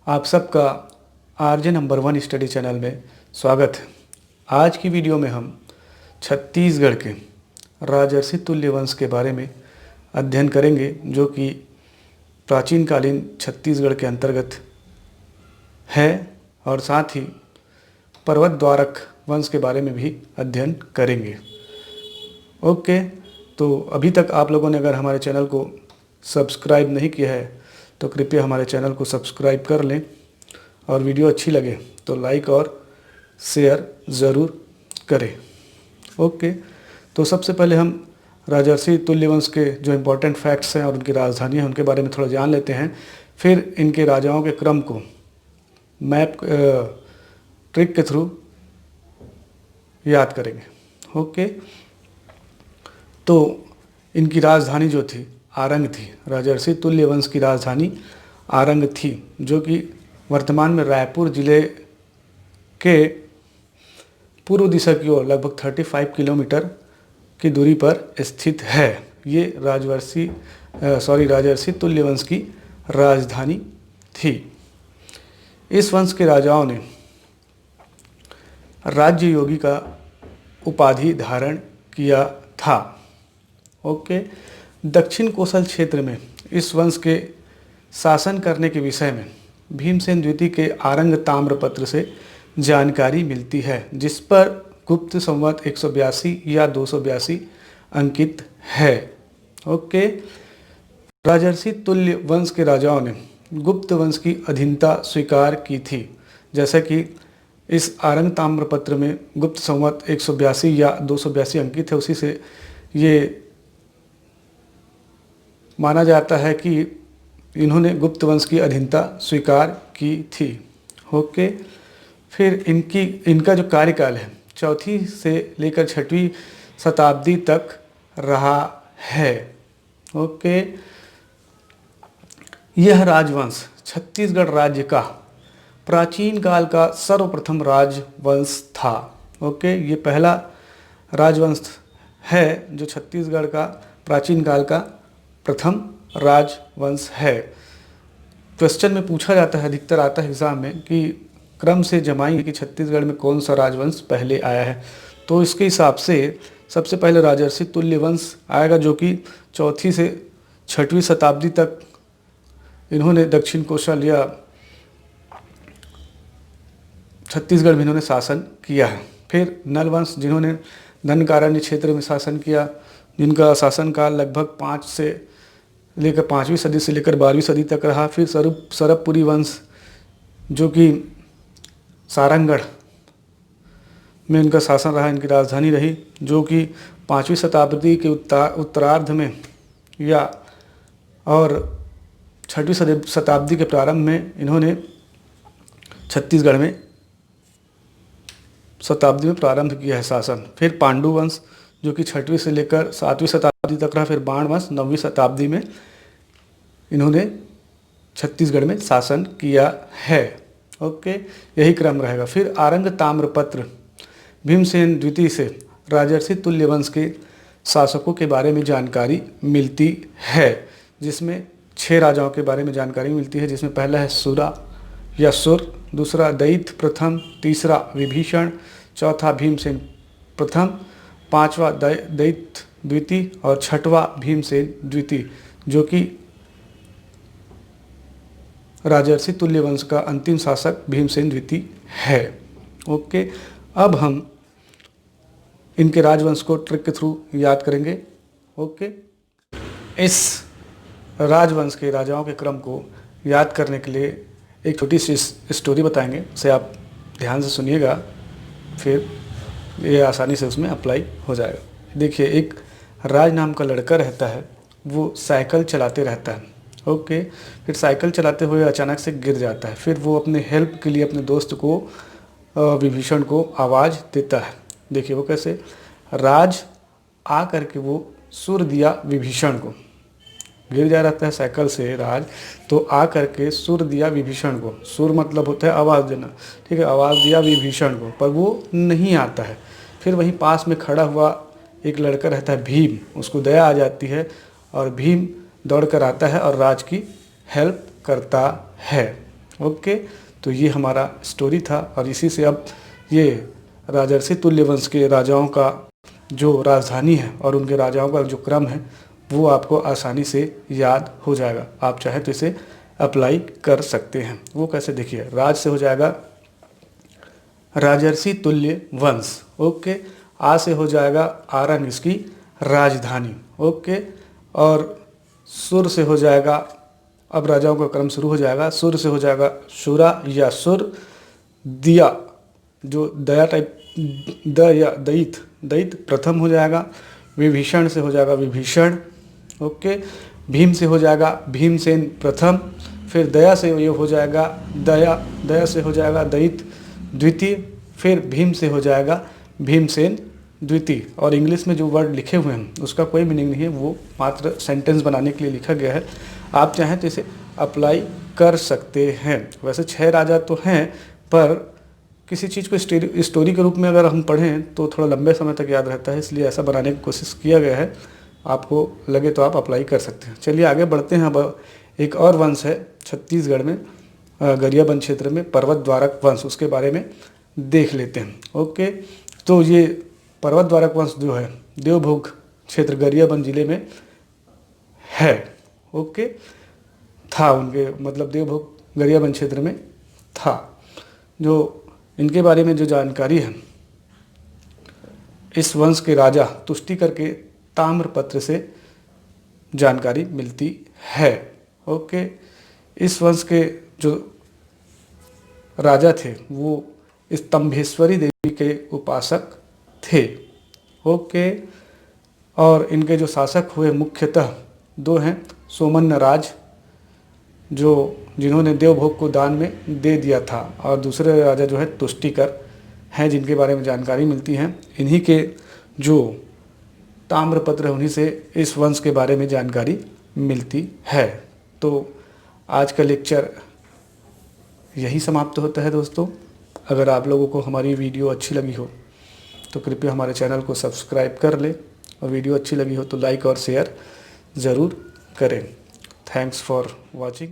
आप सबका RJ number 1 study channel में स्वागत है। आज की वीडियो में हम छत्तीसगढ़ के राजर्षि तुल्य वंश के बारे में अध्ययन करेंगे, जो कि प्राचीन कालीन छत्तीसगढ़ के अंतर्गत है, और साथ ही पर्वत द्वारक वंश के बारे में भी अध्ययन करेंगे। ओके, तो अभी तक आप लोगों ने अगर हमारे चैनल को सब्सक्राइब नहीं किया है तो कृपया हमारे चैनल को सब्सक्राइब कर लें, और वीडियो अच्छी लगे तो लाइक और शेयर ज़रूर करें। ओके, तो सबसे पहले हम राजर्षि तुल्य वंश के जो इम्पोर्टेंट फैक्ट्स हैं और उनकी राजधानी है उनके बारे में थोड़ा जान लेते हैं। फिर इनके राजाओं के क्रम को मैप ट्रिक के थ्रू याद करेंगे। ओके, तो इनकी राजधानी जो थी आरंग थी। राजर्षि तुल्य वंश की राजधानी आरंग थी, जो कि वर्तमान में रायपुर जिले के पूर्व दिशा की ओर लगभग 35 किलोमीटर की दूरी पर स्थित है। ये राजर्षि तुल्य वंश की राजधानी थी। इस वंश के राजाओं ने राज्य योगी का उपाधि धारण किया था। ओके, दक्षिण कोसल क्षेत्र में इस वंश के शासन करने के विषय में भीमसेन द्वितीय के आरंग ताम्रपत्र से जानकारी मिलती है, जिस पर गुप्त संवत 182 या 282 अंकित है। ओके, राजर्षि तुल्य वंश के राजाओं ने गुप्त वंश की अधीनता स्वीकार की थी। जैसा कि इस आरंग ताम्रपत्र में गुप्त संवत 182 या 282 अंकित है, उसी से ये माना जाता है कि इन्होंने गुप्त वंश की अधीनता स्वीकार की थी। ओके, फिर इनका जो कार्यकाल है 4वीं से लेकर 6वीं शताब्दी तक रहा है। ओके, यह राजवंश छत्तीसगढ़ राज्य का प्राचीन काल का सर्वप्रथम राजवंश था। ओके, ये पहला राजवंश है जो छत्तीसगढ़ का प्राचीन काल का प्रथम राजवंश है। क्वेश्चन में पूछा जाता है, अधिकतर आता है एग्जाम में, कि क्रम से जमाएंगे कि छत्तीसगढ़ में कौन सा राजवंश पहले आया है। तो इसके हिसाब से सबसे पहले राजर्षि तुल्य वंश आएगा, जो कि 4वीं से 6वीं शताब्दी तक इन्होंने दक्षिण कोसल या छत्तीसगढ़ में इन्होंने शासन किया है। फिर नल वंश, जिन्होंने ननकारण्य क्षेत्र में शासन किया, जिनका शासनकाल लगभग 5वीं सदी से लेकर 12वीं सदी तक रहा। फिर सरबपुरी वंश, जो कि सारंगढ़ में इनका शासन रहा, इनकी राजधानी रही, जो कि 5वीं शताब्दी के उत्तरार्ध में और 6वीं शताब्दी के प्रारंभ में इन्होंने छत्तीसगढ़ में शताब्दी में प्रारंभ किया है शासन। फिर पांडु वंश, जो कि 6वीं से लेकर 7वीं शताब्दी तक रहा। फिर बाण वंश 9वीं शताब्दी में इन्होंने छत्तीसगढ़ में शासन किया है। ओके, यही क्रम रहेगा। फिर आरंग ताम्रपत्र भीमसेन द्वितीय से राजर्षि तुल्य वंश के शासकों के बारे में जानकारी मिलती है, जिसमें 6 राजाओं के बारे में जानकारी मिलती है, जिसमें पहला है सुरा या सुर, दूसरा दैत्य प्रथम, तीसरा विभीषण, चौथा भीमसेन प्रथम, 5वां दैत्य द्वितीय और 6वां भीमसेन द्वितीय, जो कि राजर्षि तुल्य वंश का अंतिम शासक भीमसेन द्वितीय है। ओके, अब हम इनके राजवंश को ट्रिक के थ्रू याद करेंगे। ओके, इस राजवंश के राजाओं के क्रम को याद करने के लिए एक छोटी सी स्टोरी बताएंगे, उसे आप ध्यान से सुनिएगा, फिर ये आसानी से उसमें अप्लाई हो जाएगा। देखिए, एक राज नाम का लड़का रहता है, वो साइकिल चलाते रहता है। ओके, फिर साइकिल चलाते हुए अचानक से गिर जाता है। फिर वो अपने हेल्प के लिए अपने दोस्त को विभीषण को आवाज़ देता है। देखिए वो कैसे, राज आ करके वो सुर दिया विभीषण को। गिर जा रहता है साइकिल से राज, तो आ करके सुर दिया विभीषण को। सुर मतलब होता है आवाज़ देना, ठीक है, आवाज़ दिया विभीषण को, पर वो नहीं आता है। फिर वहीं पास में खड़ा हुआ एक लड़का रहता है भीम, उसको दया आ जाती है और भीम दौड़ कर आता है और राज की हेल्प करता है। ओके, तो ये हमारा स्टोरी था और इसी से अब ये राजर्षि तुल्य वंश के राजाओं का जो राजधानी है और उनके राजाओं का जो क्रम है वो आपको आसानी से याद हो जाएगा। आप चाहे तो इसे अप्लाई कर सकते हैं। वो कैसे, देखिए, राज से हो जाएगा राजर्षि तुल्य वंश। ओके, आ से हो जाएगा आरंग, इसकी राजधानी। ओके, और सुर से हो जाएगा, अब राजाओं का क्रम शुरू हो जाएगा। सुर से हो जाएगा शुरा या सुर। दिया, जो दया टाइप, द या दयित, दयित प्रथम हो जाएगा। विभीषण से हो जाएगा विभीषण। ओके, भीम से हो जाएगा भीमसेन प्रथम। फिर दया से ये हो जाएगा दया, दया से हो जाएगा दयित द्वितीय। फिर भीम से हो जाएगा भीमसेन द्वितीय। और इंग्लिश में जो वर्ड लिखे हुए हैं उसका कोई मीनिंग नहीं है, वो मात्र सेंटेंस बनाने के लिए लिखा गया है। आप चाहें तो इसे अप्लाई कर सकते हैं। वैसे 6 राजा तो हैं, पर किसी चीज़ को स्टोरी के रूप में अगर हम पढ़ें तो थोड़ा लंबे समय तक याद रहता है, इसलिए ऐसा बनाने की कोशिश किया गया है। आपको लगे तो आप अप्लाई कर सकते हैं। चलिए आगे बढ़ते हैं। अब एक और वंश है छत्तीसगढ़ में, गरियाबंद क्षेत्र में, पर्वत द्वारक वंश, उसके बारे में देख लेते हैं। ओके, तो ये पर्वत द्वारक वंश जो है देवभोग क्षेत्र गरियाबंद जिले में है। ओके, था उनके, मतलब देवभोग गरियाबंद क्षेत्र में था। जो इनके बारे में जो जानकारी है, इस वंश के राजा तुष्टिकर के ताम्रपत्र से जानकारी मिलती है। ओके, इस वंश के जो राजा थे वो स्तंभेश्वरी देवी के उपासक थे। ओके, और इनके जो शासक हुए मुख्यतः 2 हैं। सोमन्न राज, जो जिन्होंने देवभोग को दान में दे दिया था, और दूसरे राजा जो है तुष्टिकर हैं, जिनके बारे में जानकारी मिलती है। इन्हीं के जो ताम्रपत्र है उन्हीं से इस वंश के बारे में जानकारी मिलती है। तो आज का लेक्चर यही समाप्त होता है दोस्तों। अगर आप लोगों को हमारी वीडियो अच्छी लगी हो तो कृपया हमारे चैनल को सब्सक्राइब कर लें, और वीडियो अच्छी लगी हो तो लाइक और शेयर ज़रूर करें। Thanks for watching.